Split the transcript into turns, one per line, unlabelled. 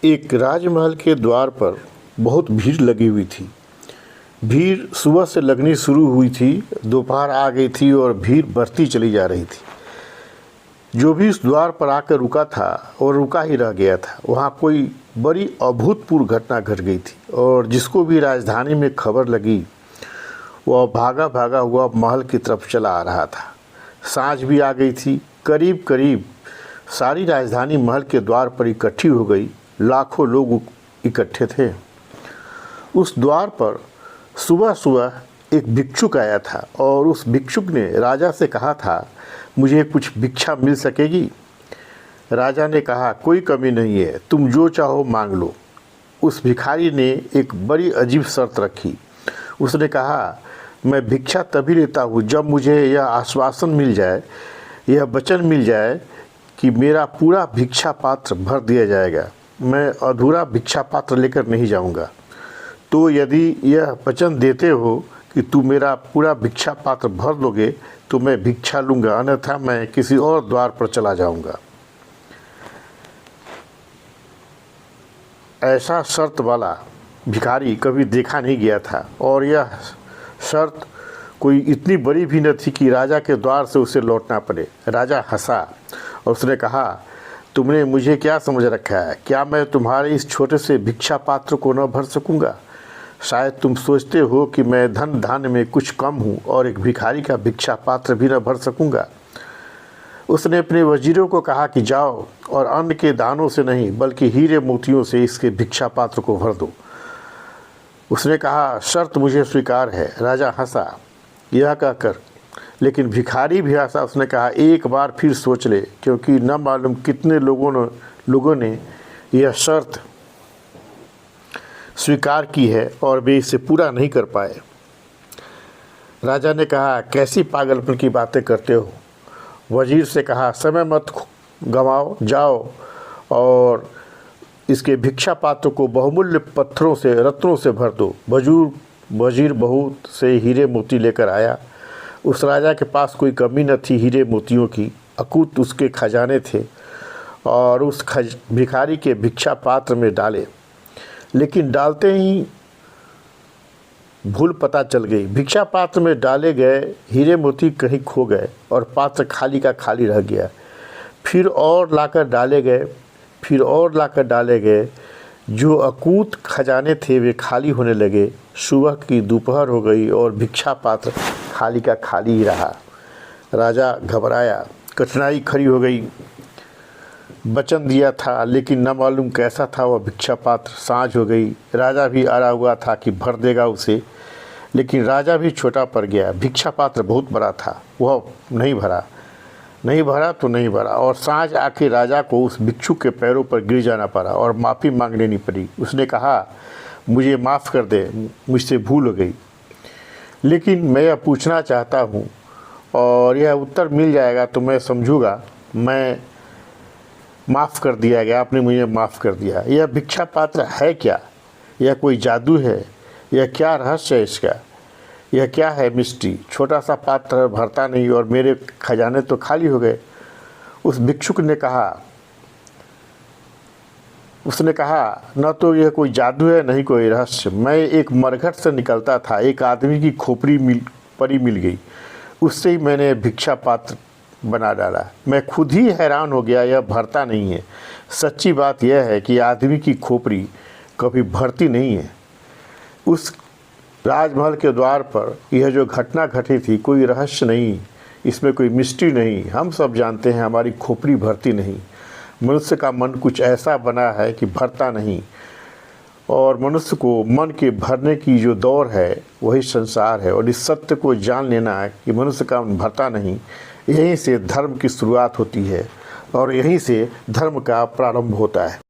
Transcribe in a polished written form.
एक राजमहल के द्वार पर बहुत भीड़ लगी हुई थी। भीड़ सुबह से लगनी शुरू हुई थी, दोपहर आ गई थी और भीड़ बढ़ती चली जा रही थी। जो भी उस द्वार पर आकर रुका था और रुका ही रह गया था। वहाँ कोई बड़ी अभूतपूर्व घटना घट गई थी और जिसको भी राजधानी में खबर लगी वह भागा भागा हुआ महल की तरफ चला आ रहा था। सांझ भी आ गई थी। करीब करीब सारी राजधानी महल के द्वार पर इकट्ठी हो गई। लाखों लोग इकट्ठे थे। उस द्वार पर सुबह सुबह एक भिक्षुक आया था और उस भिक्षुक ने राजा से कहा था, मुझे कुछ भिक्षा मिल सकेगी। राजा ने कहा, कोई कमी नहीं है, तुम जो चाहो मांग लो। उस भिखारी ने एक बड़ी अजीब शर्त रखी। उसने कहा, मैं भिक्षा तभी लेता हूँ जब मुझे यह आश्वासन मिल जाए, यह वचन मिल जाए कि मेरा पूरा भिक्षा पात्र भर दिया जाएगा। मैं अधूरा भिक्षा पात्र लेकर नहीं जाऊँगा। तो यदि यह वचन देते हो कि तू मेरा पूरा भिक्षा पात्र भर दोगे तो मैं भिक्षा लूँगा, अन्यथा मैं किसी और द्वार पर चला जाऊँगा। ऐसा शर्त वाला भिखारी कभी देखा नहीं गया था और यह शर्त कोई इतनी बड़ी भी न थी कि राजा के द्वार से उसे लौटना पड़े। राजा हंसा और उसने कहा, तुमने मुझे क्या समझ रखा है? क्या मैं तुम्हारे इस छोटे से भिक्षा पात्र को न भर सकूंगा? शायद तुम सोचते हो कि मैं धन धान्य में कुछ कम हूँ और एक भिखारी का भिक्षा पात्र भी न भर सकूंगा। उसने अपने वजीरों को कहा कि जाओ और अन्न के दानों से नहीं बल्कि हीरे मोतियों से इसके भिक्षा पात्र को भर दो। उसने कहा, शर्त मुझे स्वीकार है। राजा हंसा यह कहकर, लेकिन भिखारी भी हंसा। उसने कहा, एक बार फिर सोच ले, क्योंकि न मालूम कितने लोगों ने यह शर्त स्वीकार की है और वे इसे पूरा नहीं कर पाए। राजा ने कहा, कैसी पागलपन की बातें करते हो? वजीर से कहा, समय मत गंवाओ, जाओ और इसके भिक्षा पात्र को बहुमूल्य पत्थरों से, रत्नों से भर दो। वजीर बहुत से हीरे मोती लेकर आया। उस राजा के पास कोई कमी न थी हीरे मोतियों की, अकूत उसके खजाने थे और उस भिखारी के भिक्षा पात्र में डाले। लेकिन डालते ही भूल पता चल गई। भिक्षा पात्र में डाले गए हीरे मोती कहीं खो गए और पात्र खाली का खाली रह गया। फिर और लाकर डाले गए, फिर और लाकर डाले गए। जो अकूत खजाने थे वे खाली होने लगे। सुबह की दोपहर हो गई और भिक्षा पात्र खाली का खाली ही रहा। राजा घबराया, कठिनाई खड़ी हो गई। वचन दिया था लेकिन न मालूम कैसा था वह भिक्षा पात्र। सांझ हो गई। राजा भी अड़ा हुआ था कि भर देगा उसे, लेकिन राजा भी छोटा पड़ गया। भिक्षा पात्र बहुत बड़ा था, वह नहीं भरा तो नहीं भरा और सांझ आके राजा को उस भिक्षुक के पैरों पर गिर जाना पड़ा और माफ़ी मांग लेनी पड़ी। उसने कहा, मुझे माफ़ कर दे, मुझसे भूल हो गई, लेकिन मैं यह पूछना चाहता हूँ और यह उत्तर मिल जाएगा तो मैं समझूंगा मैं माफ़ कर दिया गया, आपने मुझे माफ़ कर दिया। यह भिक्षा पात्र है क्या? यह कोई जादू है? यह क्या रहस्य है इसका? यह क्या है मिस्ट्री? छोटा सा पात्र भरता नहीं और मेरे खजाने तो खाली हो गए। उस भिक्षुक ने कहा, उसने कहा, न तो यह कोई जादू है नहीं कोई रहस्य। मैं एक मरघट से निकलता था, एक आदमी की खोपड़ी परी मिल गई, उससे ही मैंने भिक्षा पात्र बना डाला। मैं खुद ही हैरान हो गया, यह भरता नहीं है। सच्ची बात यह है कि आदमी की खोपड़ी कभी भरती नहीं है। उस राजमहल के द्वार पर यह जो घटना घटी थी कोई रहस्य नहीं, इसमें कोई मिस्ट्री नहीं। हम सब जानते हैं हमारी खोपड़ी भरती नहीं। मनुष्य का मन कुछ ऐसा बना है कि भरता नहीं और मनुष्य को मन के भरने की जो दौड़ है वही संसार है। और इस सत्य को जान लेना है कि मनुष्य का मन भरता नहीं, यहीं से धर्म की शुरुआत होती है और यहीं से धर्म का प्रारंभ होता है।